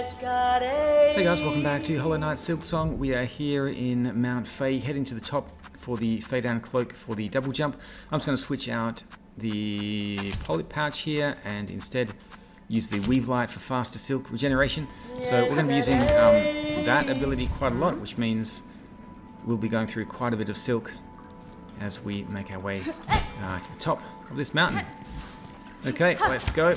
Hey guys, welcome back to Hollow Knight Silksong. We are here in Mount Fay, heading to the top for the Faydown Cloak for the double jump. I'm just going to switch out the polyp pouch here and instead use the weave light for faster silk regeneration. So we're going to be using that ability quite a lot, which means we'll be going through quite a bit of silk as we make our way to the top of this mountain. Okay, let's go.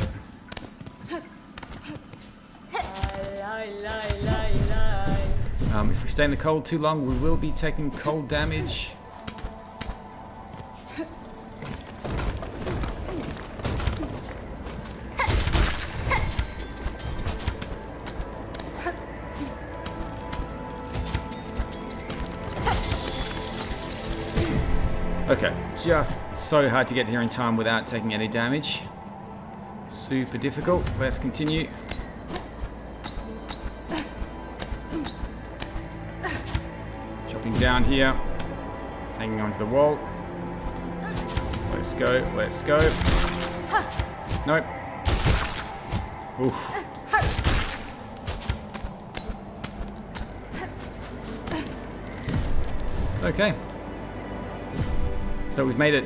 If we stay in the cold too long, we will be taking cold damage. Okay, just so hard to get here in time without taking any damage. Super difficult. Let's continue. Dropping down here, hanging onto the wall. Let's go, let's go. Nope. Oof. Okay. So we've made it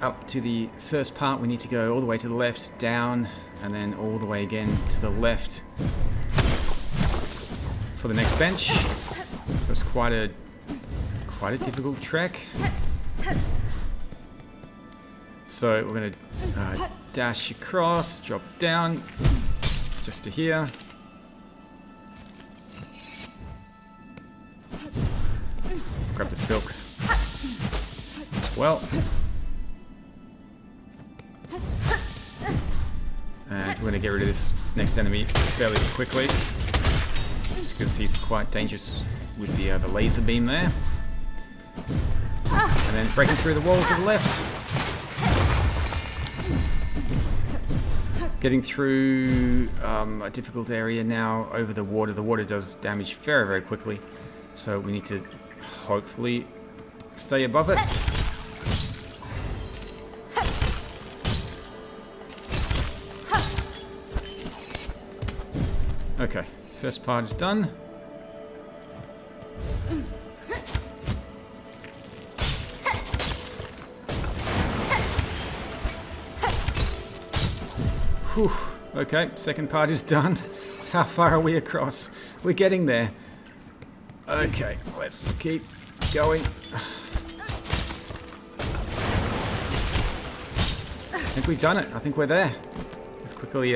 up to the first part. We need to go all the way to the left, down, and then all the way again to the left for the next bench. So it's quite a difficult trek. So we're going to dash across, drop down, just to here. Grab the silk. Well, and we're going to get rid of this next enemy fairly quickly, just because he's quite dangerous with the laser beam there. And then breaking through the wall to the left. Getting through a difficult area now over the water. The water does damage very, very quickly, so we need to hopefully stay above it. Okay, first part is done. Whew. Okay, second part is done. How far are we across? We're getting there. Okay, let's keep going. I think we've done it. I think we're there. Let's quickly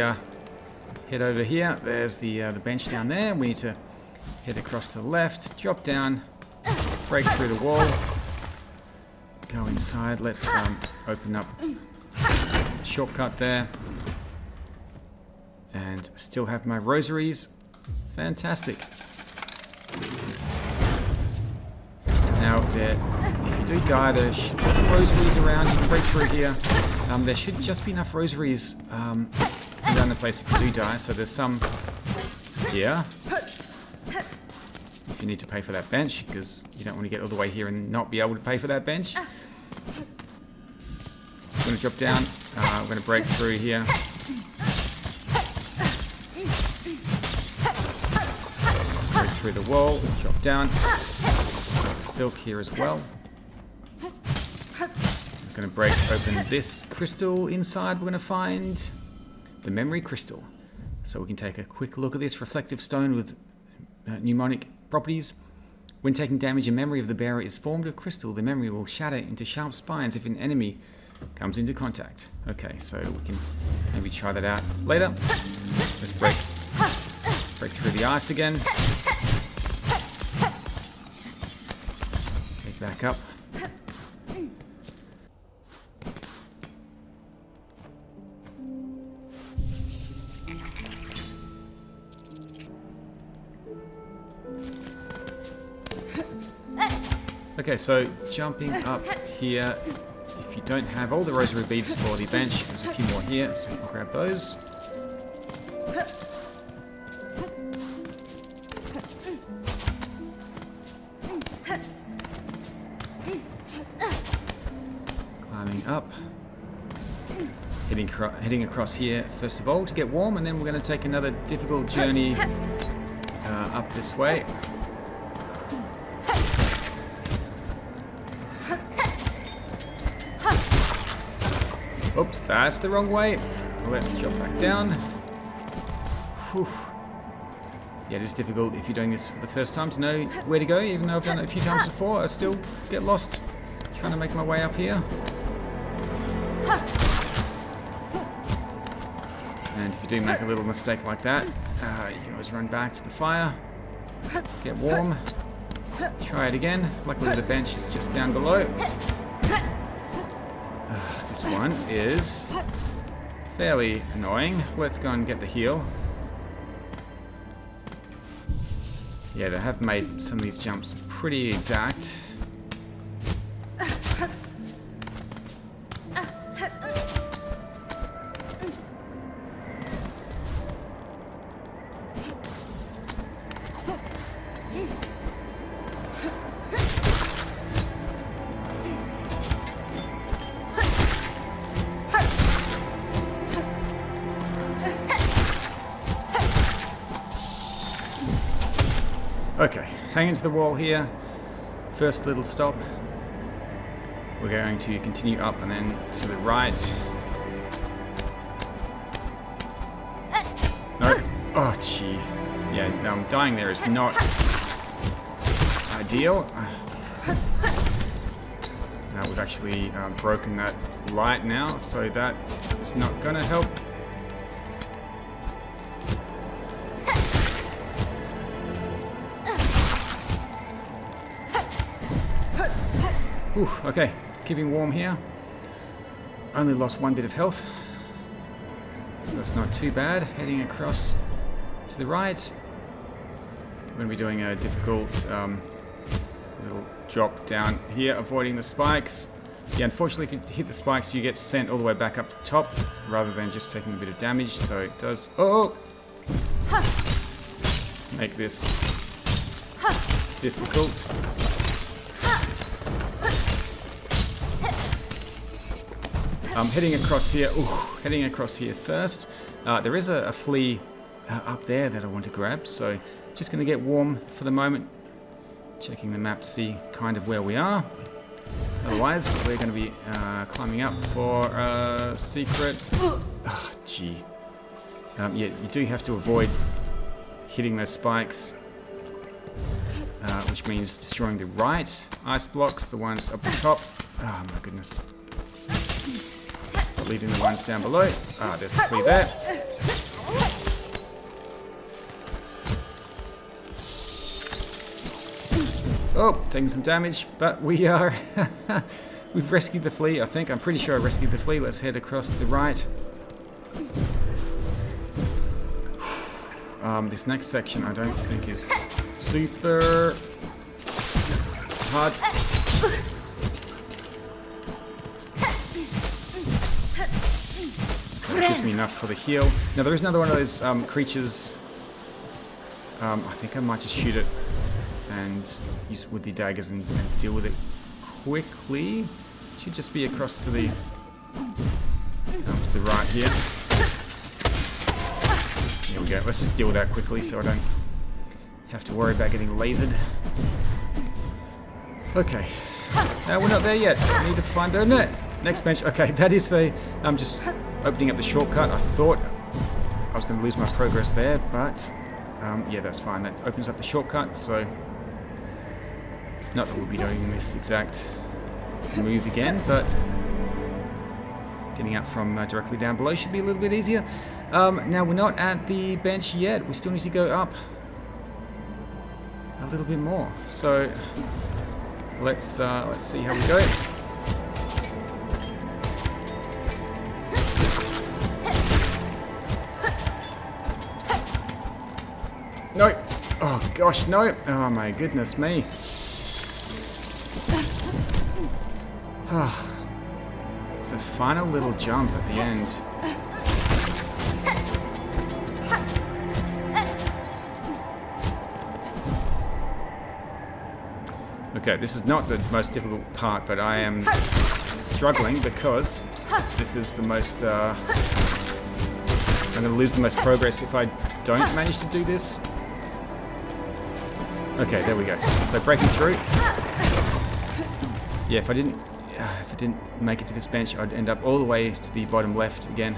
head over here. There's the bench down there. We need to head across to the left, drop down, break through the wall, go inside. Let's open up a shortcut there, and still have my rosaries. Fantastic. Now, if you do die, there's some rosaries around. You can break through here. There should just be enough rosaries around the place if you do die, so there's some here if you need to pay for that bench, because you don't want to get all the way here and not be able to pay for that bench. I'm going to drop down. I'm going to break through here. Break through the wall, drop down. Got the silk here as well. I'm going to break open this crystal inside. We're going to find the memory crystal. So we can take a quick look at this reflective stone with mnemonic properties. When taking damage, a memory of the bearer is formed of crystal. The memory will shatter into sharp spines if an enemy comes into contact. Okay, so we can maybe try that out later. Let's break through the ice again. Take back up. Okay, so jumping up here, if you don't have all the rosary beads for the bench, there's a few more here, so you can grab those. Climbing up, hitting heading across here first of all to get warm, and then we're going to take another difficult journey up this way. Oops, that's the wrong way. Let's drop back down. Whew. Yeah, it is difficult if you're doing this for the first time to know where to go, even though I've done it a few times before. I still get lost trying to make my way up here. And if you do make a little mistake like that, you can always run back to the fire, get warm, try it again. Luckily the bench is just down below. This one is fairly annoying. Let's go and get the heal. Yeah, they have made some of these jumps pretty exact. Okay, hang into the wall here. First little stop. We're going to continue up and then to the right. No. Oh, gee. Yeah, dying there is not ideal. Now we've actually broken that light now, so that is not going to help. Whew, okay, keeping warm here. Only lost 1 bit of health, so that's not too bad. Heading across to the right. We're going to be doing a difficult little drop down here, avoiding the spikes. Yeah, unfortunately, if you hit the spikes, you get sent all the way back up to the top, rather than just taking a bit of damage. So it does make this difficult. Heading across here. Heading across here first. There is a flea up there that I want to grab, so just going to get warm for the moment. Checking the map to see kind of where we are. Otherwise, we're going to be climbing up for a secret. Oh, gee. Yeah, you do have to avoid hitting those spikes, which means destroying the right ice blocks, the ones up the top. Oh my goodness. Leaving the ones down below. There's the flea there. Oh, taking some damage, but we are... We've rescued the flea, I think. I'm pretty sure I rescued the flea. Let's head across to the right. This next section I don't think is super hard. Gives me enough for the heal. Now there is another one of those creatures. I think I might just shoot it and use it with the daggers and deal with it quickly. Should just be across to the right here. Here we go. Let's just deal with that quickly so I don't have to worry about getting lasered. Okay. We're not there yet. I need to find the next bench. Okay, that is the... I'm just opening up the shortcut. I thought I was going to lose my progress there, but yeah, that's fine. That opens up the shortcut, so not that we'll be doing this exact move again, but getting out from directly down below should be a little bit easier. Now we're not at the bench yet. We still need to go up a little bit more. So let's see how we go. No! Oh gosh, no! Oh my goodness me! It's the final little jump at the end. Okay, this is not the most difficult part, but I am struggling because this is the most... I'm going to lose the most progress if I don't manage to do this. Okay, there we go. So breaking through. Yeah, if I didn't make it to this bench, I'd end up all the way to the bottom left again.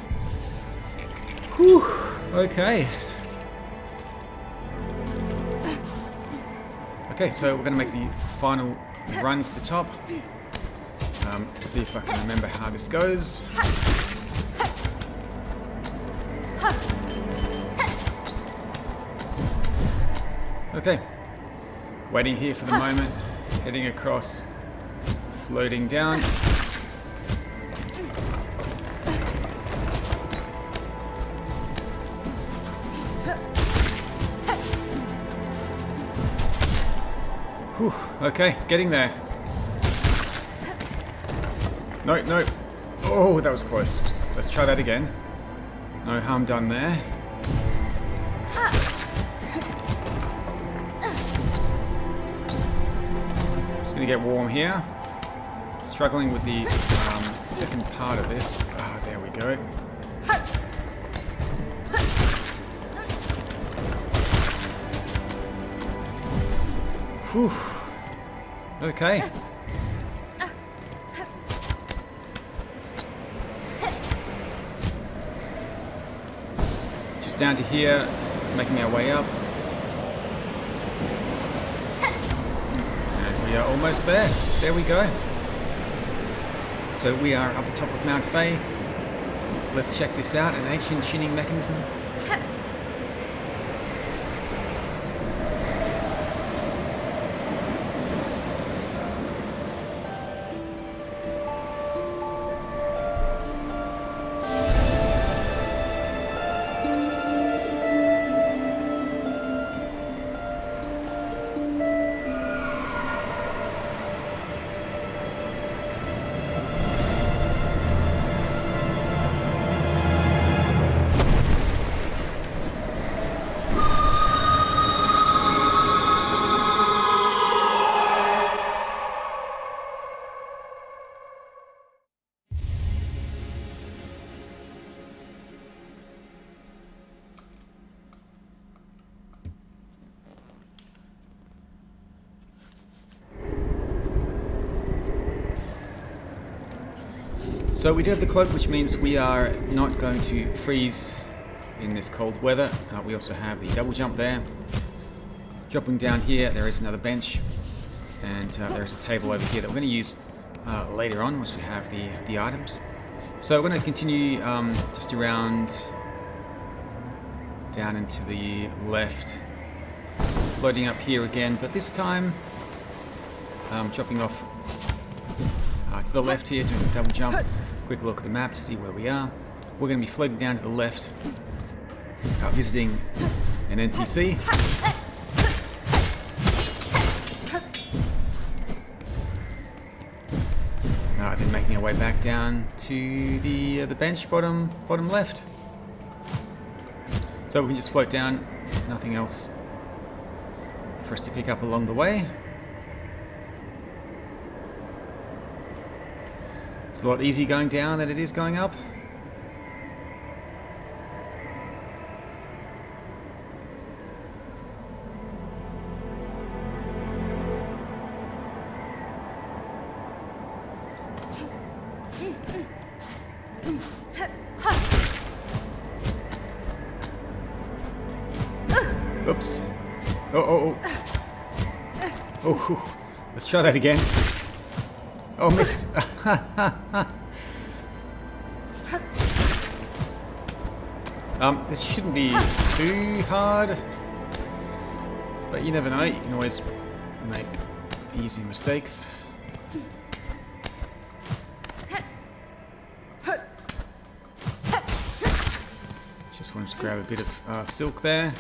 Whew. Okay. Okay, so we're going to make the final run to the top. See if I can remember how this goes. Okay. Waiting here for the moment. Heading across. Floating down. Whew, okay, getting there. No, no. Oh, that was close. Let's try that again. No harm done there. Just gonna get warm here. Struggling with the second part of this. Ah, there we go. Whew. Okay. Just down to here, making our way up. And we are almost there. There we go. So we are up the top of Mount Fay. Let's check this out, an ancient tuning mechanism. So we do have the cloak, which means we are not going to freeze in this cold weather. We also have the double jump there. Dropping down here, there is another bench, and there is a table over here that we're going to use later on once we have the items. So we're going to continue just around down into the left, floating up here again, but this time dropping off to the left here, doing the double jump. Quick look at the map to see where we are. We're going to be floating down to the left, visiting an NPC. Then making our way back down to the bench, bottom left. So we can just float down, nothing else for us to pick up along the way. It's a lot easier going down than it is going up. Oops. Oh. Let's try that again. Oh, missed. This shouldn't be too hard, but you never know, you can always make easy mistakes. Just wanted to grab a bit of silk there.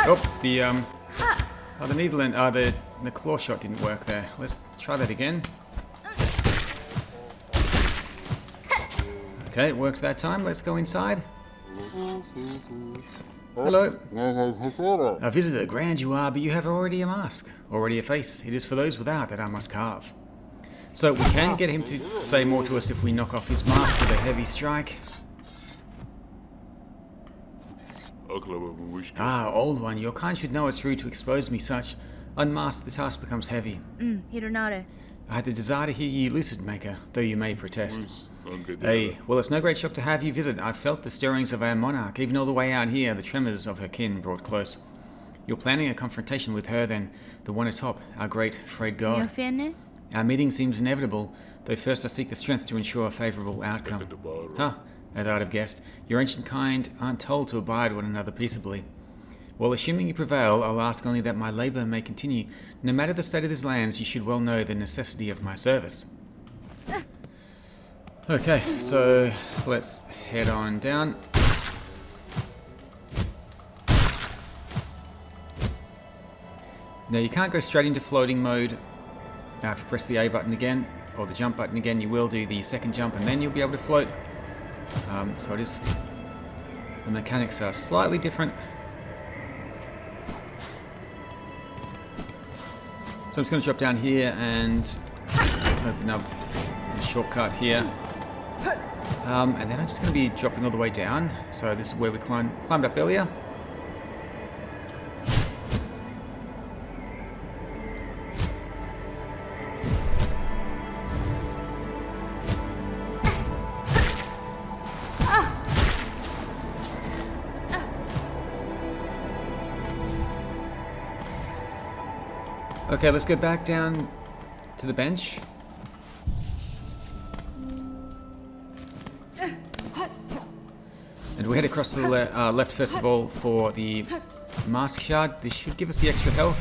Oh, the needle and the claw shot didn't work there. Let's try that again. Okay, it worked that time. Let's go inside. Hello. A visitor, grand you are, but you have already a mask, already a face. It is for those without that I must carve. So we can get him to say more to us if we knock off his mask with a heavy strike. Ah, old one, your kind should know it's rude to expose me such. Unmasked, the task becomes heavy. I had the desire to hear you lucid, Maker, though you may protest. Hey, well, it's no great shock to have you visit. I've felt the stirrings of our monarch, even all the way out here, the tremors of her kin brought close. You're planning a confrontation with her, then, the one atop, our great, frayed god. Our meeting seems inevitable, though first I seek the strength to ensure a favourable outcome. Huh, as I'd have guessed, your ancient kind aren't told to abide one another peaceably. Well, assuming you prevail, I'll ask only that my labour may continue. No matter the state of these lands, you should well know the necessity of my service. Okay, so let's head on down. Now you can't go straight into floating mode. If you press the A button again, or the jump button again, you will do the second jump and then you'll be able to float. So it is... the mechanics are slightly different. So I'm just going to drop down here and open up the shortcut here. And then I'm just going to be dropping all the way down. So this is where we climbed up earlier. Okay, let's go back down to the bench. And we head across to the left first of all for the mask shard. This should give us the extra health.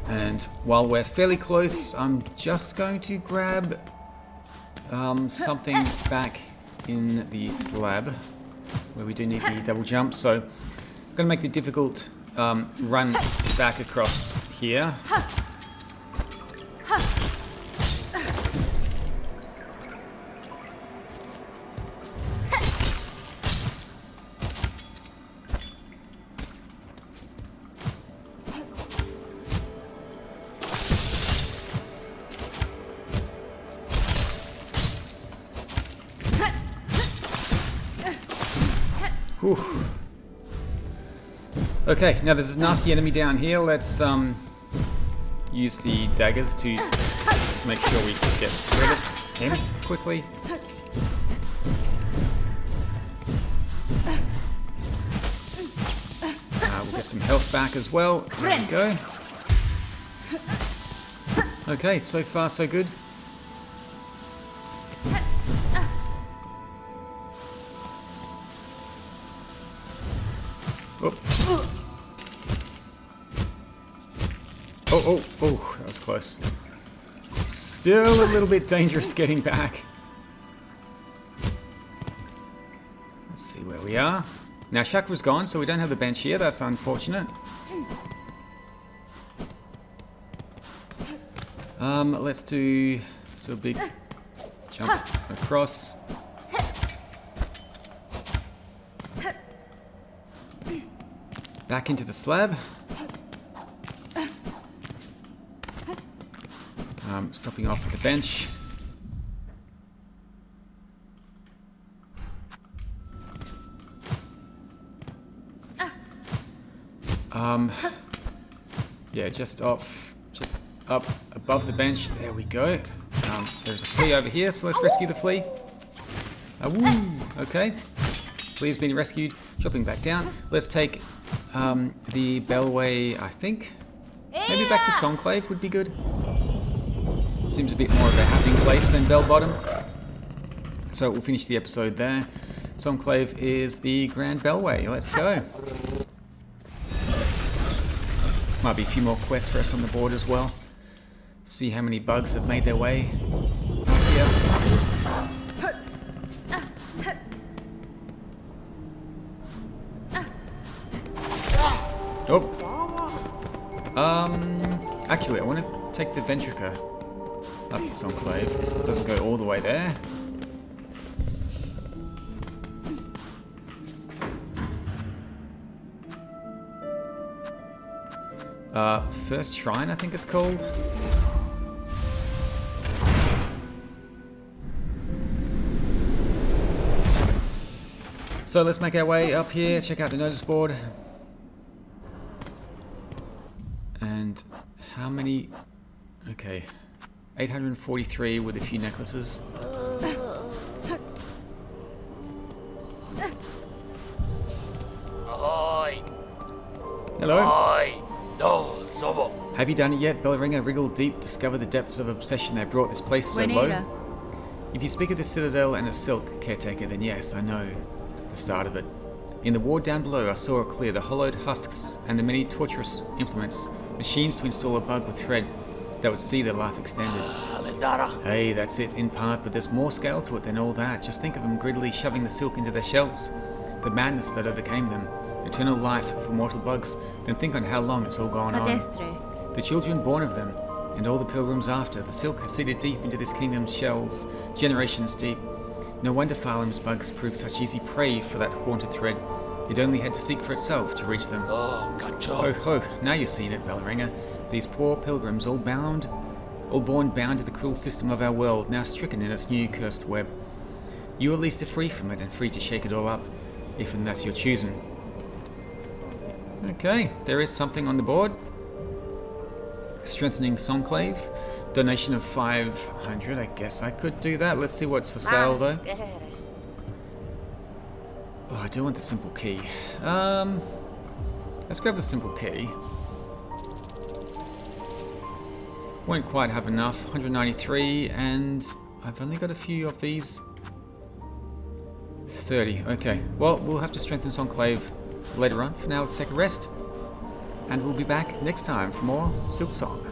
And while we're fairly close, I'm just going to grab something back in the slab where we do need the double jump. So I'm going to make the difficult run back across here. Whew. Okay, now there's a nasty enemy down here. Let's use the daggers to make sure we get rid of him quickly. We'll get some health back as well. There we go. Okay, so far so good. Oh, that was close. Still a little bit dangerous getting back. Let's see where we are. Now Chakra's gone, so we don't have the bench here. That's unfortunate. Let's do a big jump across. Back into the slab. Stopping off at the bench. Yeah, just up above the bench. There we go. There's a flea over here, so let's rescue the flea. Woo! Okay. Flea's been rescued. Dropping back down. Let's take the Bellway, I think. Maybe back to Songclave would be good. Seems a bit more of a happening place than Bell Bottom. So we'll finish the episode there. Songclave is the Grand Bellway. Let's go. Might be a few more quests for us on the board as well. See how many bugs have made their way here. Oh. Actually, I want to take the Ventrica. Up to Songclave. This doesn't go all the way there. First Shrine, I think it's called. So let's make our way up here, check out the notice board. And how many? Okay, 843 with a few necklaces. Ahoy! Hello. Ahoy! No, Zobo. Have you done it yet? Bellringer wriggled deep, discover the depths of obsession that brought this place so low. If you speak of the citadel and a silk caretaker, then yes, I know the start of it. In the ward down below, I saw it clear, the hollowed husks and the many torturous implements, machines to install a bug with thread that would see their life extended. Hey, that's it, in part, but there's more scale to it than all that. Just think of them greedily shoving the silk into their shells. The madness that overcame them. Eternal life for mortal bugs. Then think on how long it's all gone on. The children born of them, and all the pilgrims after. The silk has seeded deep into this kingdom's shells, generations deep. No wonder Pharloom's bugs proved such easy prey for that haunted thread. It only had to seek for itself to reach them. Oh, gotcha. Ho ho, now you've seen it, Bellringer. These poor pilgrims, all born bound to the cruel system of our world, now stricken in its new cursed web. You at least are free from it, and free to shake it all up, if and that's your choosing. Okay, there is something on the board. Strengthening Songclave. Donation of 500, I guess I could do that. Let's see what's for sale though. Oh, I do want the simple key. Let's grab the simple key. Won't quite have enough. 193, and I've only got a few of these. 30, okay. Well, we'll have to strengthen Songclave later on. For now, let's take a rest. And we'll be back next time for more Silksong.